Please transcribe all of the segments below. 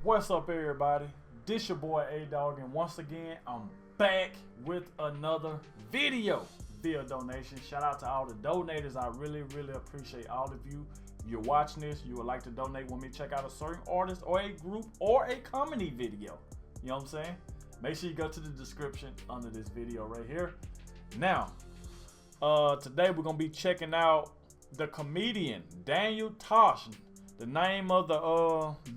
What's up, everybody? This your boy Adogg, and once again, I'm back with another video via donation. Shout out to all the donators. I really appreciate all of you. If you're watching this, you would like to donate with me, check out a certain artist or a group or a comedy video. You know what I'm saying? Make sure you go to the description under this video right here. Now, today we're gonna be checking out the comedian Tosh. The name of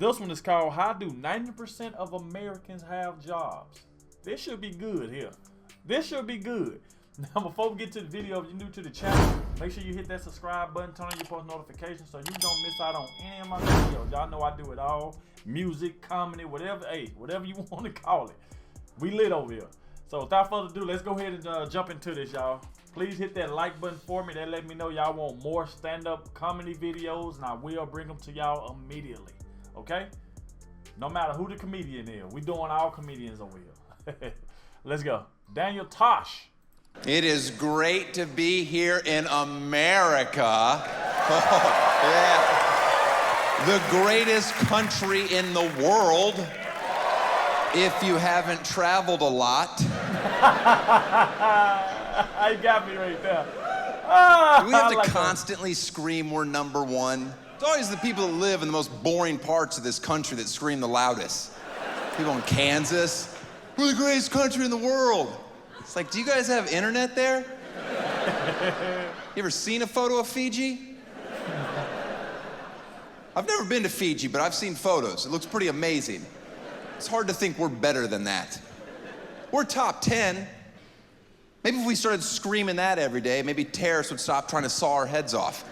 this one is called "How Do 90% of Americans Have Jobs?" This should be good here. This should be good. Now, before we get to the video, if you're new to the channel, make sure you hit that subscribe button, turn on your post notifications so you don't miss out on any of my videos. Y'all know I do it all. Music, comedy, whatever, whatever you want to call it. We lit over here. So without further ado, let's go ahead and jump into this, y'all. Please hit that like button for me. That let me know y'all want more stand-up comedy videos, and I will bring them to y'all immediately. Okay? No matter who the comedian is. We doing all comedians over here. Let's go. Tosh. It is great to be here in America. Yeah. The greatest country in the world, if you haven't traveled a lot. You got me right there. Do we have to constantly scream we're number one? It's always the people that live in the most boring parts of this country that scream the loudest. People in Kansas, we're the greatest country in the world. It's like, do you guys have internet there? You ever seen a photo of Fiji? I've never been to Fiji, but I've seen photos. It looks pretty amazing. It's hard to think we're better than that. We're top 10. Maybe if we started screaming that every day, maybe terrorists would stop trying to saw our heads off.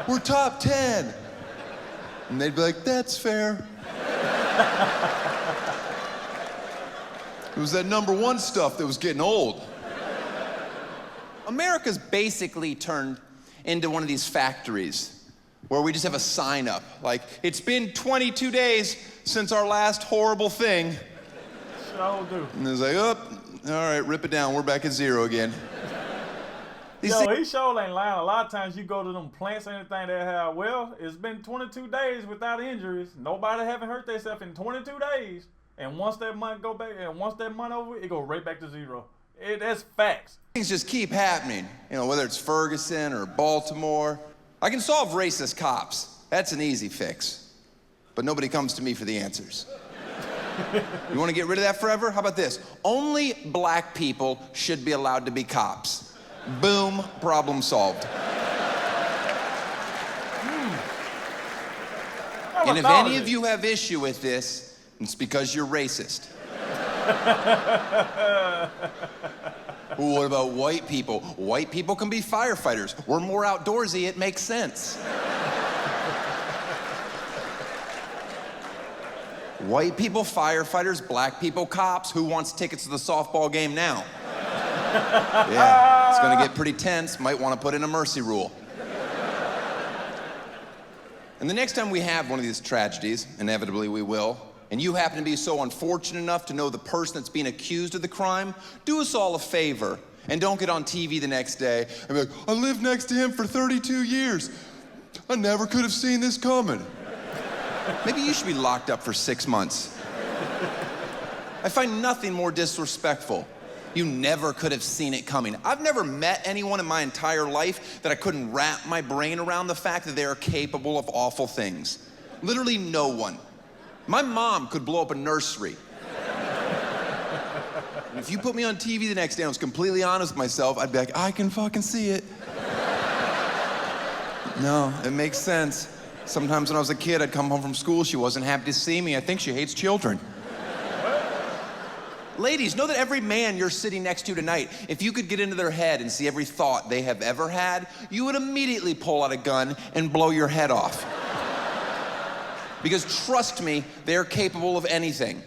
We're top 10. And they'd be like, that's fair. It was that number one stuff that was getting old. America's basically turned into one of these factories where we just have a sign up, like, it's been 22 days since our last horrible thing. Sure do. And it's like, oh, all right, rip it down. We're back at zero again. He sure ain't lying. A lot of times you go to them plants or anything that have, well, it's been 22 days without injuries. Nobody haven't hurt themselves in 22 days. And once that month go back, and once that month over, it go right back to zero. That's facts. Things just keep happening. You know, whether it's Ferguson or Baltimore. I can solve racist cops. That's an easy fix. But nobody comes to me for the answers. You want to get rid of that forever? How about this? Only black people should be allowed to be cops. Boom, problem solved. And if any of you have issue with this, it's because you're racist. Ooh, what about white people? White people can be firefighters. We're more outdoorsy, it makes sense. White people, firefighters, black people, cops. Who wants tickets to the softball game now? Yeah, it's gonna get pretty tense. Might want to put in a mercy rule. And the next time we have one of these tragedies, inevitably we will, and you happen to be so unfortunate enough to know the person that's being accused of the crime, do us all a favor and don't get on TV the next day and be like, I lived next to him for 32 years. I never could have seen this coming. Maybe you should be locked up for 6 months. I find nothing more disrespectful. You never could have seen it coming. I've never met anyone in my entire life that I couldn't wrap my brain around the fact that they are capable of awful things. Literally no one. My mom could blow up a nursery. And if you put me on TV the next day and I was completely honest with myself, I'd be like, I can fucking see it. No, it makes sense. Sometimes when I was a kid, I'd come home from school, she wasn't happy to see me. I think she hates children. Ladies, know that every man you're sitting next to tonight, if you could get into their head and see every thought they have ever had, you would immediately pull out a gun and blow your head off. Because trust me, they're capable of anything.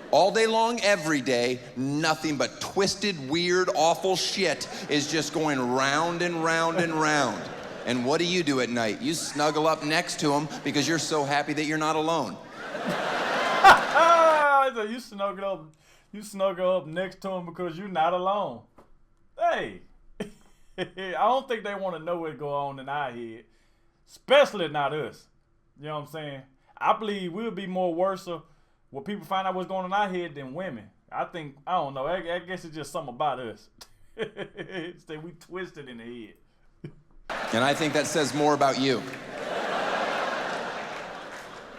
All day long, every day, nothing but twisted, weird, awful shit is just going round and round and round. And what do you do at night? You snuggle up next to them because you're so happy that you're not alone. So you snuggle up next to them because you're not alone. Hey, I don't think they want to know what go on in our head, especially not us. You know what I'm saying? I believe we'll be more worse when people find out what's going on in our head than women. I don't know. I guess it's just something about us. We twisted in the head. And I think that says more about you.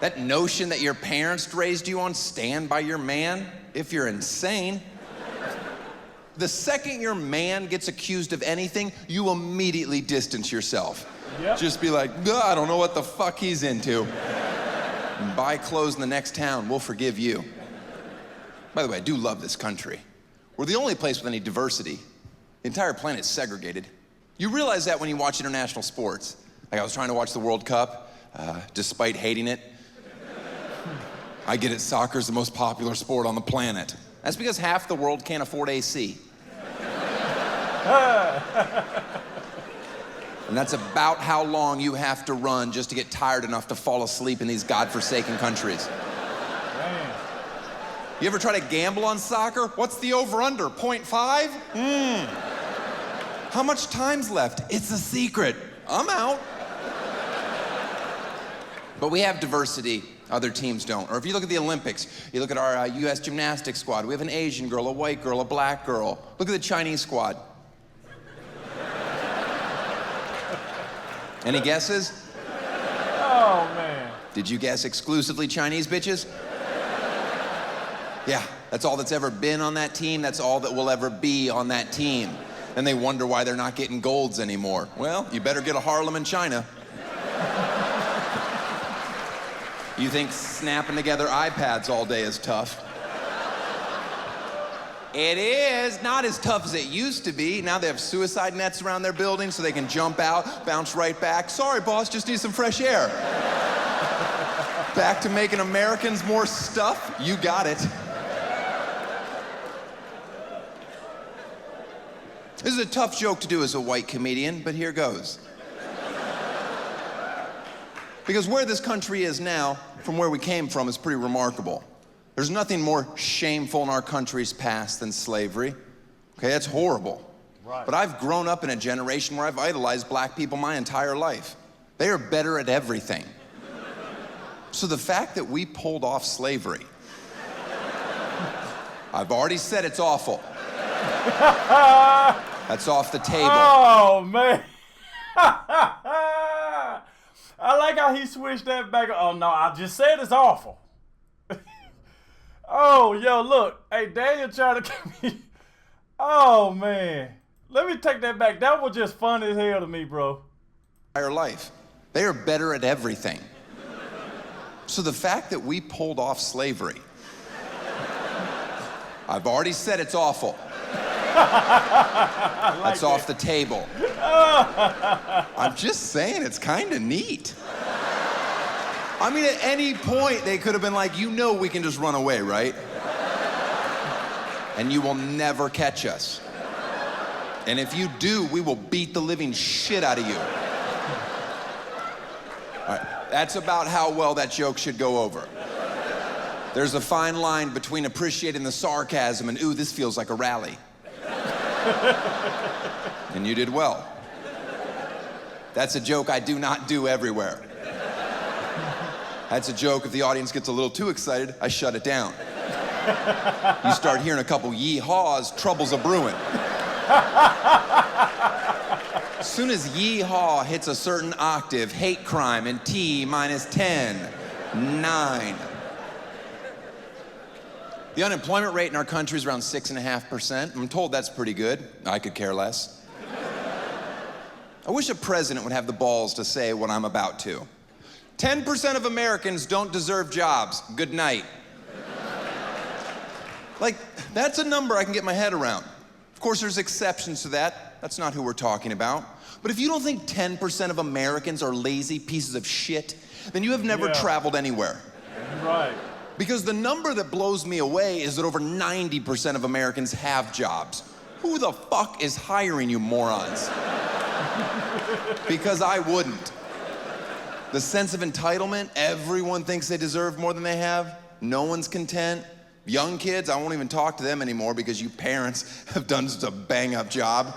That notion that your parents raised you on, stand by your man, if you're insane. The second your man gets accused of anything, you immediately distance yourself. Yep. Just be like, I don't know what the fuck he's into. And buy clothes in the next town, we'll forgive you. By the way, I do love this country. We're the only place with any diversity. The entire planet's segregated. You realize that when you watch international sports. Like I was trying to watch the World Cup, despite hating it. I get it, soccer's the most popular sport on the planet. That's because half the world can't afford AC. And that's about how long you have to run just to get tired enough to fall asleep in these godforsaken countries. Man. You ever try to gamble on soccer? What's the over-under, 0.5? How much time's left? It's a secret. I'm out. But we have diversity. Other teams don't. Or if you look at the Olympics, you look at our U.S. gymnastics squad. We have an Asian girl, a white girl, a black girl. Look at the Chinese squad. Any guesses? Oh, man. Did you guess exclusively Chinese bitches? Yeah, that's all that's ever been on that team. That's all that will ever be on that team. And they wonder why they're not getting golds anymore. Well, you better get a Harlem in China. You think snapping together iPads all day is tough? It is not as tough as it used to be. Now they have suicide nets around their building so they can jump out, bounce right back. Sorry, boss, just need some fresh air. Back to making Americans more stuff? You got it. This is a tough joke to do as a white comedian, but here goes. Because where this country is now, from where we came from, is pretty remarkable. There's nothing more shameful in our country's past than slavery. Okay, that's horrible. Right. But I've grown up in a generation where I've idolized black people my entire life. They are better at everything. So the fact that we pulled off slavery, I've already said it's awful. That's off the table. Oh, man. I like how he switched that back. Oh, no, I just said it's awful. Oh, yo, look. Hey, Daniel trying to get me. Oh, man. Let me take that back. That was just fun as hell to me, bro. Entire life. They are better at everything. So the fact that we pulled off slavery, I've already said it's awful. That's off the table. I'm just saying, it's kind of neat. I mean, at any point, they could have been like, we can just run away, right? And you will never catch us. And if you do, we will beat the living shit out of you. All right, that's about how well that joke should go over. There's a fine line between appreciating the sarcasm and, ooh, this feels like a rally. And you did well. That's a joke I do not do everywhere. That's a joke if the audience gets a little too excited, I shut it down. You start hearing a couple yee-haws, trouble's a brewing. As soon as yee-haw hits a certain octave, hate crime and T minus 10, 9. The unemployment rate in our country is around 6.5%. I'm told that's pretty good. I could care less. I wish a president would have the balls to say what I'm about to. 10% of Americans don't deserve jobs. Good night. Like, that's a number I can get my head around. Of course, there's exceptions to that. That's not who we're talking about. But if you don't think 10% of Americans are lazy pieces of shit, then you have never traveled anywhere. Right. Because the number that blows me away is that over 90% of Americans have jobs. Who the fuck is hiring you morons? Because I wouldn't. The sense of entitlement, everyone thinks they deserve more than they have. No one's content. Young kids, I won't even talk to them anymore because you parents have done such a bang-up job.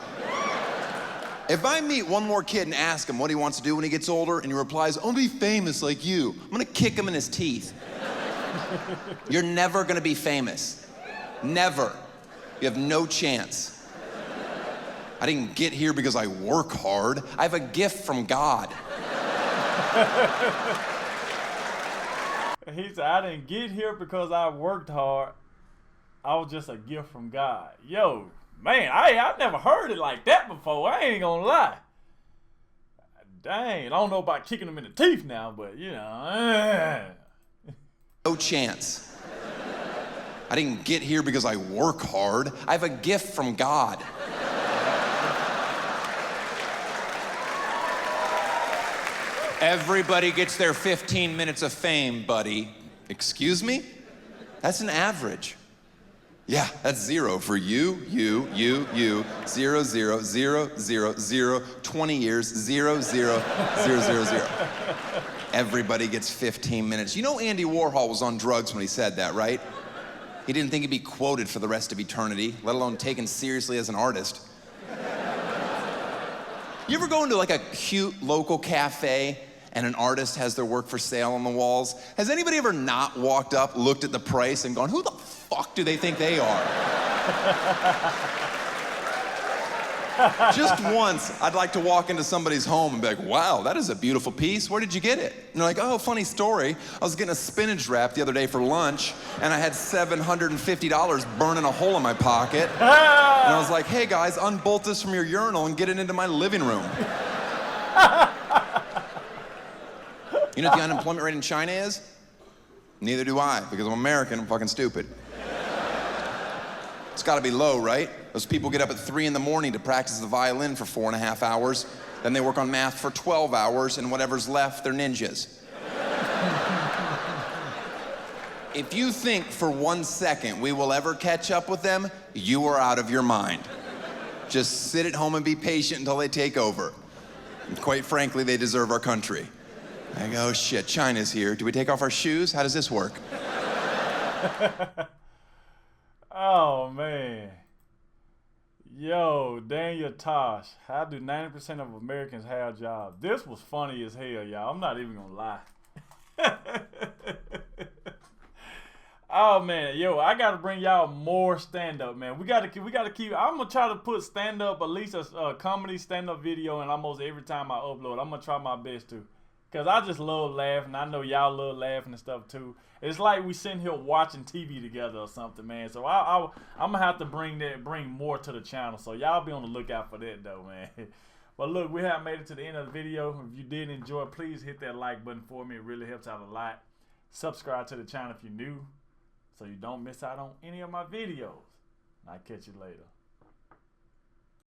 If I meet one more kid and ask him what he wants to do when he gets older, and he replies, "I'll be famous like you," I'm gonna kick him in his teeth. You're never gonna be famous. Never. You have no chance. I didn't get here because I work hard. I have a gift from God. He said, I didn't get here because I worked hard. I was just a gift from God. Yo, man, I never heard it like that before. I ain't gonna lie. Dang, I don't know about kicking him in the teeth now, but you know. No chance. I didn't get here because I work hard. I have a gift from God. Everybody gets their 15 minutes of fame, buddy. Excuse me? That's an average. Yeah, that's 0 for you, 0, 0, 0, 0, 0, 20 years, 0, 0, 0, 0, 0. Everybody gets 15 minutes. You know Andy Warhol was on drugs when he said that, right? He didn't think he'd be quoted for the rest of eternity, let alone taken seriously as an artist. You ever go into like a cute local cafe and an artist has their work for sale on the walls? Has anybody ever not walked up, looked at the price, and gone, who the fuck do they think they are? Just once, I'd like to walk into somebody's home and be like, wow, that is a beautiful piece. Where did you get it? And they're like, oh, funny story. I was getting a spinach wrap the other day for lunch, and I had $750 burning a hole in my pocket. And I was like, hey guys, unbolt this from your urinal and get it into my living room. You know what the unemployment rate in China is? Neither do I, because I'm American, I'm fucking stupid. It's gotta be low, right? Those people get up at 3 in the morning to practice the violin for 4.5 hours, then they work on math for 12 hours, and whatever's left, they're ninjas. If you think for 1 second we will ever catch up with them, you are out of your mind. Just sit at home and be patient until they take over. And quite frankly, they deserve our country. I go, oh shit, China's here. Do we take off our shoes? How does this work? Oh, man. Yo, Daniel Tosh, how do 90% of Americans have jobs? This was funny as hell, y'all. I'm not even gonna lie. Oh man, yo, I gotta bring y'all more stand-up, man. We gotta keep. I'm gonna try to put stand-up, at least a comedy stand-up video, in almost every time I upload. I'm gonna try my best to, cause I just love laughing. I know y'all love laughing and stuff too. It's like we sitting here watching TV together or something, man. So I'm gonna have to bring more to the channel. So y'all be on the lookout for that though, man. But look, we have made it to the end of the video. If you did enjoy, please hit that like button for me. It really helps out a lot. Subscribe to the channel if you're new, so you don't miss out on any of my videos. I'll catch you later.